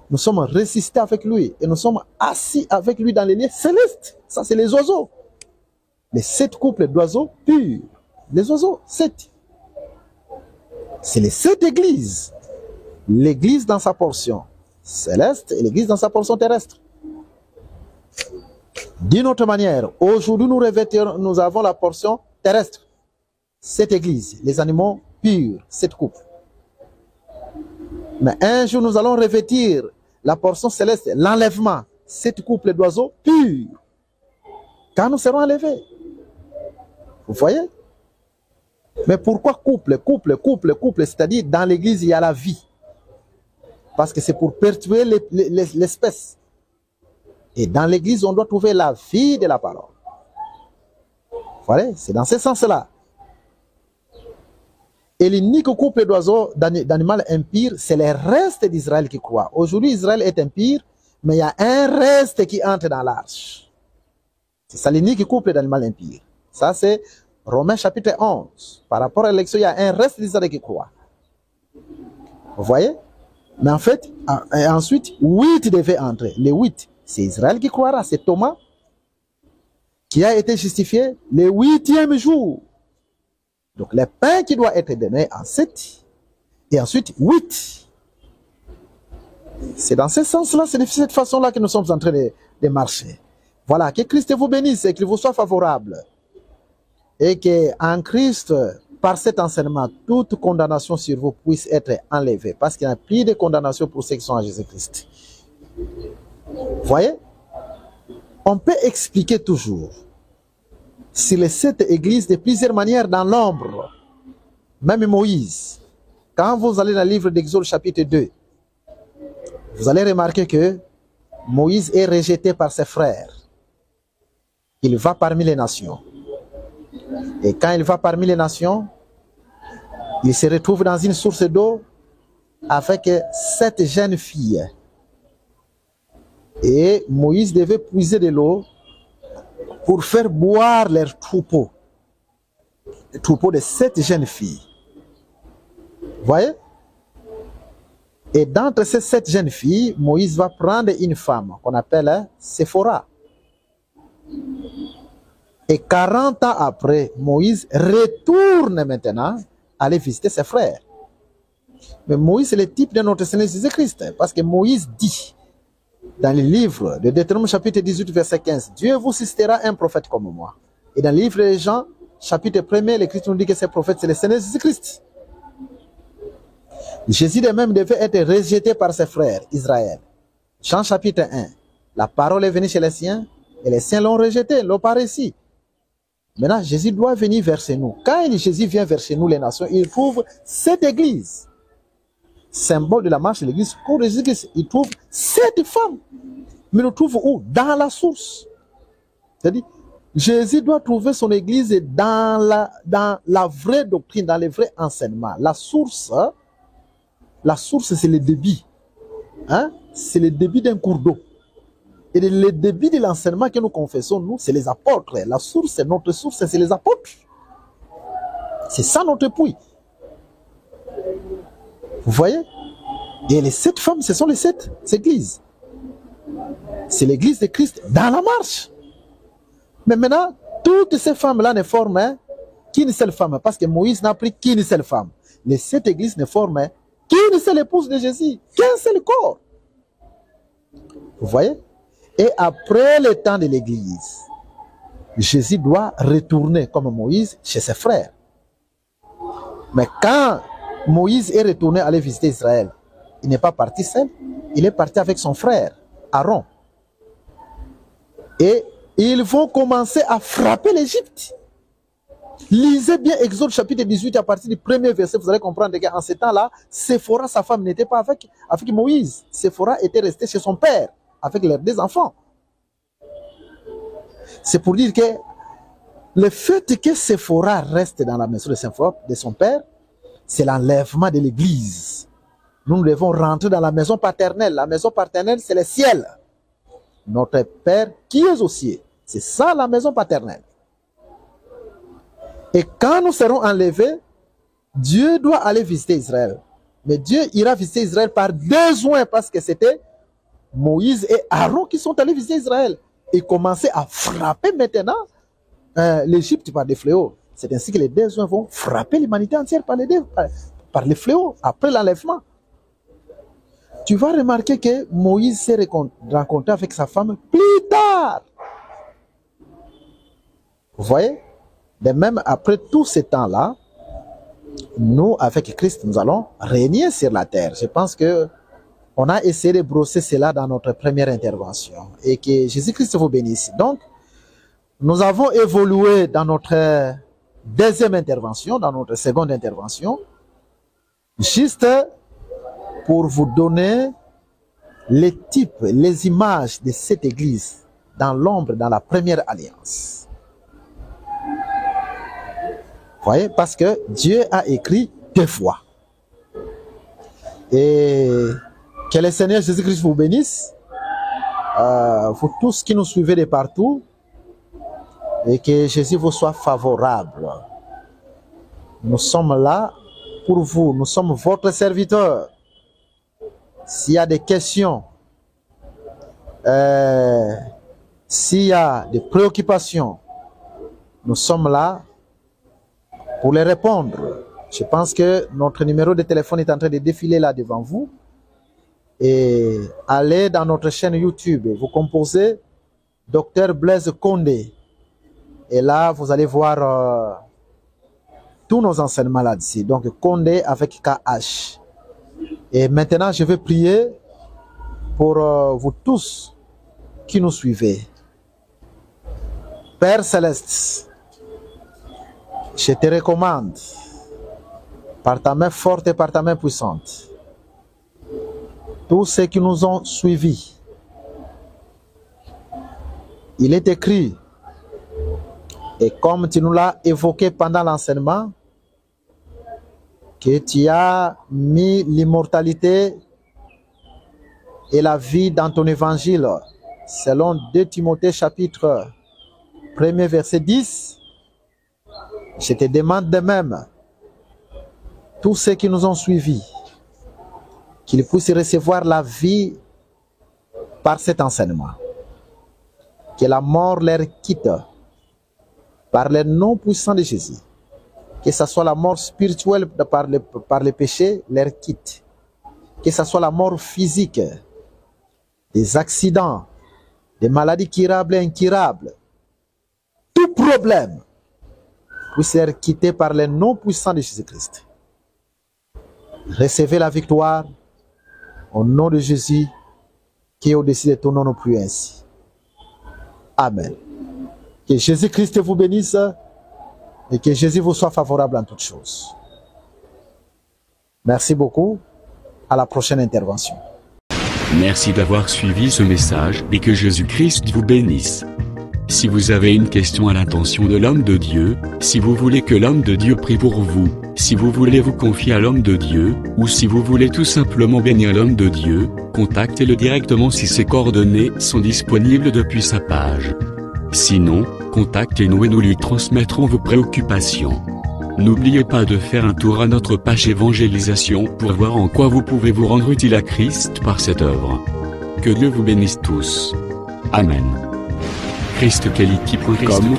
S3: Nous sommes ressuscités avec lui et nous sommes assis avec lui dans les lieux célestes. Ça, c'est les oiseaux. Les 7 couples d'oiseaux purs. Les oiseaux, 7. C'est les 7 églises. L'église dans sa portion céleste et l'église dans sa portion terrestre. D'une autre manière, aujourd'hui nous avons la portion terrestre. 7 églises, les animaux purs, 7 couples. Mais un jour nous allons revêtir la portion céleste, l'enlèvement, 7 couples d'oiseaux purs. Quand nous serons enlevés. Vous voyez? Mais pourquoi couple, c'est-à-dire dans l'église il y a la vie. Parce que c'est pour perpétuer l'espèce. Et dans l'église on doit trouver la vie de la parole. Vous voyez? C'est dans ce sens-là. Et l'unique couple d'oiseaux, d'animal impur, c'est les restes d'Israël qui croient. Aujourd'hui, Israël est impur, mais il y a un reste qui entre dans l'arche. C'est ça l'unique couple d'animal impur. Ça, c'est Romains chapitre 11. Par rapport à l'élection, il y a un reste d'Israël qui croit. Vous voyez? Mais en fait, et ensuite, 8 devaient entrer. Les 8, c'est Israël qui croira. C'est Thomas qui a été justifié le 8e jour. Donc, le pain qui doit être donné en 7 et ensuite 8. C'est dans ce sens-là, c'est de cette façon-là que nous sommes en train de marcher. Voilà, que Christ vous bénisse et qu'il vous soit favorable. Et qu'en Christ, par cet enseignement, toute condamnation sur vous puisse être enlevée. Parce qu'il n'y a plus de condamnation pour ceux qui sont en Jésus-Christ. Vous voyez? On peut expliquer toujours sur les 7 églises de plusieurs manières dans l'ombre. Même Moïse. Quand vous allez dans le livre d'Exode chapitre 2, vous allez remarquer que Moïse est rejeté par ses frères. Il va parmi les nations. Et quand il va parmi les nations, il se retrouve dans une source d'eau avec 7 jeunes filles. Et Moïse devait puiser de l'eau pour faire boire leurs troupeaux. Les troupeaux de 7 jeunes filles. Vous voyez? Et d'entre ces 7 jeunes filles, Moïse va prendre une femme qu'on appelle Séphora. Et 40 ans après, Moïse retourne maintenant aller visiter ses frères. Mais Moïse est le type de notre Seigneur Jésus-Christ. Parce que Moïse dit, dans le livre de Deutéronome chapitre 18, verset 15, Dieu vous suscitera un prophète comme moi. Et dans le livre de Jean, chapitre 1er, l'Écriture nous dit que ce prophète, c'est le Seigneur Jésus-Christ. Jésus lui-même devait être rejeté par ses frères, Israël. Jean chapitre 1, la parole est venue chez les siens, et les siens l'ont rejeté, l'ont pas réussi. Maintenant, Jésus doit venir vers chez nous. Quand Jésus vient vers chez nous, les nations, il trouve cette église. Symbole de la marche de l'église, pour Jésus-Christ, il trouve 7 femmes. Mais nous trouve où? Dans la source. C'est-à-dire, Jésus doit trouver son église dans la vraie doctrine, dans les vrais enseignements. La source, c'est le débit. Hein? C'est le débit d'un cours d'eau. Et le débit de l'enseignement que nous confessons, nous, c'est les apôtres. La source, notre source, c'est les apôtres. C'est ça notre puits. Vous voyez? Et les 7 femmes, ce sont les 7 églises. C'est l'église de Christ dans la marche. Mais maintenant, toutes ces femmes-là ne forment qu'une seule femme. Parce que Moïse n'a pris qu'une seule femme. Les 7 églises ne forment qu'une seule épouse de Jésus. Qu'un seul corps. Vous voyez? Et après le temps de l'église, Jésus doit retourner comme Moïse chez ses frères. Mais quand Moïse est retourné aller visiter Israël, il n'est pas parti seul, il est parti avec son frère, Aaron. Et ils vont commencer à frapper l'Égypte. Lisez bien Exode chapitre 18 à partir du premier verset, vous allez comprendre qu'en ce temps-là, Séphora, sa femme, n'était pas avec Moïse. Séphora était restée chez son père, avec leurs 2 enfants. C'est pour dire que le fait que Séphora reste dans la maison de son père, c'est l'enlèvement de l'église. Nous devons rentrer dans la maison paternelle. La maison paternelle, c'est le ciel. Notre Père qui est aux cieux. C'est ça la maison paternelle. Et quand nous serons enlevés, Dieu doit aller visiter Israël. Mais Dieu ira visiter Israël par besoin, parce que c'était Moïse et Aaron qui sont allés visiter Israël. Et commencer à frapper maintenant l'Égypte par des fléaux. C'est ainsi que les besoins vont frapper l'humanité entière par les fléaux, après l'enlèvement. Tu vas remarquer que Moïse s'est rencontré avec sa femme plus tard. Vous voyez? De même, après tout ce temps-là, nous, avec Christ, nous allons régner sur la terre. Je pense que on a essayé de brosser cela dans notre première intervention. Et que Jésus-Christ vous bénisse. Donc, nous avons évolué dans notre deuxième intervention, dans notre seconde intervention, juste pour vous donner les types, les images de cette église dans l'ombre, dans la première alliance. Vous voyez, parce que Dieu a écrit 2 fois. Et que le Seigneur Jésus-Christ vous bénisse, vous tous qui nous suivez de partout, et que Jésus vous soit favorable. Nous sommes là pour vous, nous sommes votre serviteur. S'il y a des questions, s'il y a des préoccupations, nous sommes là pour les répondre. Je pense que notre numéro de téléphone est en train de défiler là devant vous. Et allez dans notre chaîne YouTube, vous composez Dr Blaise Condé. Et là, vous allez voir tous nos enseignements là-dessus. Donc, Condé avec KH. Et maintenant, je vais prier pour vous tous qui nous suivez. Père Céleste, je te recommande, par ta main forte et par ta main puissante, tous ceux qui nous ont suivis. Il est écrit, et comme tu nous l'as évoqué pendant l'enseignement, que tu as mis l'immortalité et la vie dans ton évangile, selon 2 Timothée chapitre 1er verset 10. Je te demande de même, tous ceux qui nous ont suivis, qu'ils puissent recevoir la vie par cet enseignement. Que la mort leur quitte par le nom puissant de Jésus. Que ce soit la mort spirituelle par le péché, leur quitte. Que ce soit la mort physique, des accidents, des maladies curables et incurables. Tout problème puisse être quitté par le nom puissant de Jésus-Christ. Recevez la victoire au nom de Jésus qui est au-dessus de ton nom, non plus ainsi. Amen. Que Jésus-Christ vous bénisse et que Jésus vous soit favorable en toutes choses. Merci beaucoup. À la prochaine intervention.
S2: Merci d'avoir suivi ce message et que Jésus-Christ vous bénisse. Si vous avez une question à l'intention de l'homme de Dieu, si vous voulez que l'homme de Dieu prie pour vous, si vous voulez vous confier à l'homme de Dieu, ou si vous voulez tout simplement bénir l'homme de Dieu, contactez-le directement si ses coordonnées sont disponibles depuis sa page. Sinon, contactez-nous et nous lui transmettrons vos préoccupations. N'oubliez pas de faire un tour à notre page évangélisation pour voir en quoi vous pouvez vous rendre utile à Christ par cette œuvre. Que Dieu vous bénisse tous. Amen. ChristQuality.com.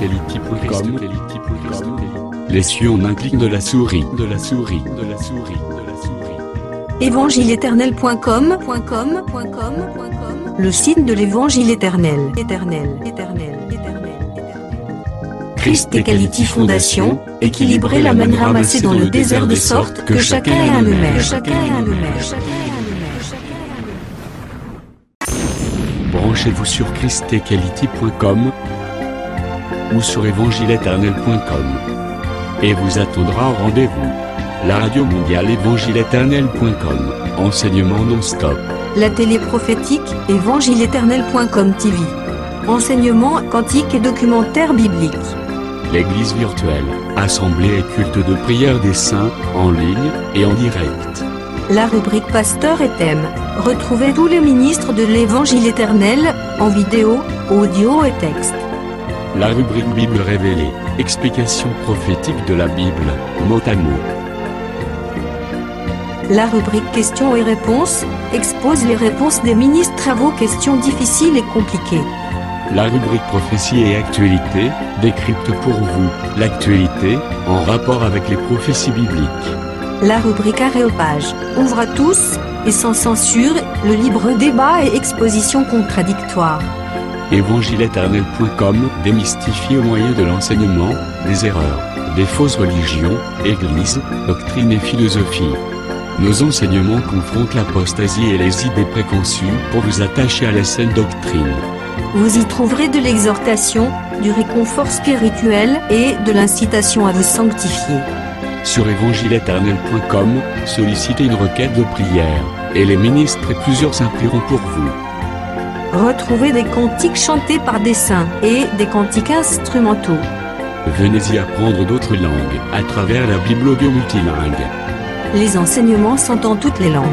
S2: Les cieux en un clic de la souris.
S1: Évangile-éternel.com, le site de l'évangile éternel. Christ Equality Foundation, équilibrer la manne ramassée dans le désert de sorte que chacun ait un maire.
S2: Branchez-vous sur christequality.com ou sur évangile-éternel.com et vous attendra au rendez-vous. La radio mondiale évangile-éternel.com, enseignement non-stop.
S1: La télé prophétique évangile-éternel.com TV, enseignement quantique et documentaire biblique.
S2: L'église virtuelle, assemblée et culte de prière des saints, en ligne et en direct.
S1: La rubrique Pasteur et thème. Retrouvez tous les ministres de l'Évangile éternel, en vidéo, audio et texte.
S2: La rubrique Bible révélée, explication prophétique de la Bible, mot à mot.
S1: La rubrique questions et réponses, expose les réponses des ministres à vos questions difficiles et compliquées.
S2: La rubrique prophétie et actualité, décrypte pour vous, l'actualité, en rapport avec les prophéties bibliques.
S1: La rubrique Aréopage, ouvre à tous, et sans censure, le libre débat et exposition contradictoire.
S2: Évangile-éternel.com, démystifie au moyen de l'enseignement, des erreurs, des fausses religions, églises, doctrines et philosophies. Nos enseignements confrontent l'apostasie et les idées préconçues pour vous attacher à la saine doctrine.
S1: Vous y trouverez de l'exhortation, du réconfort spirituel et de l'incitation à vous sanctifier.
S2: Sur évangile-éternel.com, sollicitez une requête de prière, et les ministres et plusieurs implieront pour vous.
S1: Retrouvez des cantiques chantés par des saints et des cantiques instrumentaux.
S2: Venez y apprendre d'autres langues à travers la Bible audio multilingue.
S1: Les enseignements sont en toutes les langues.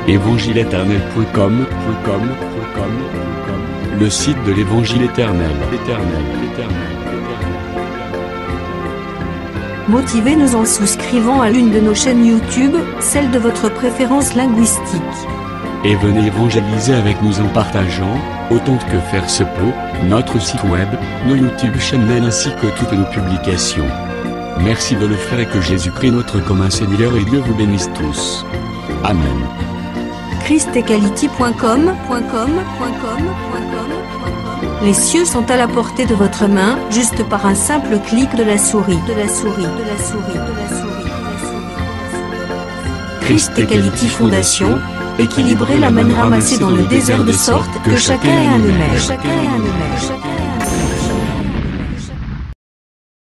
S2: évangile-éternel.com, le site de l'Évangile éternel.
S1: Motivez-nous en souscrivant à l'une de nos chaînes YouTube, celle de votre préférence linguistique.
S2: Et venez évangéliser avec nous en partageant, autant que faire se peut, notre site web, nos YouTube channels ainsi que toutes nos publications. Merci de le faire et que Jésus-Christ notre commun Seigneur et Dieu vous bénisse tous. Amen.
S1: christequality.com. Les cieux sont à la portée de votre main, juste par un simple clic de la souris. Christ Equality Foundation, équilibrer la manne ramassée dans le désert de sorte que chacun ait un maire.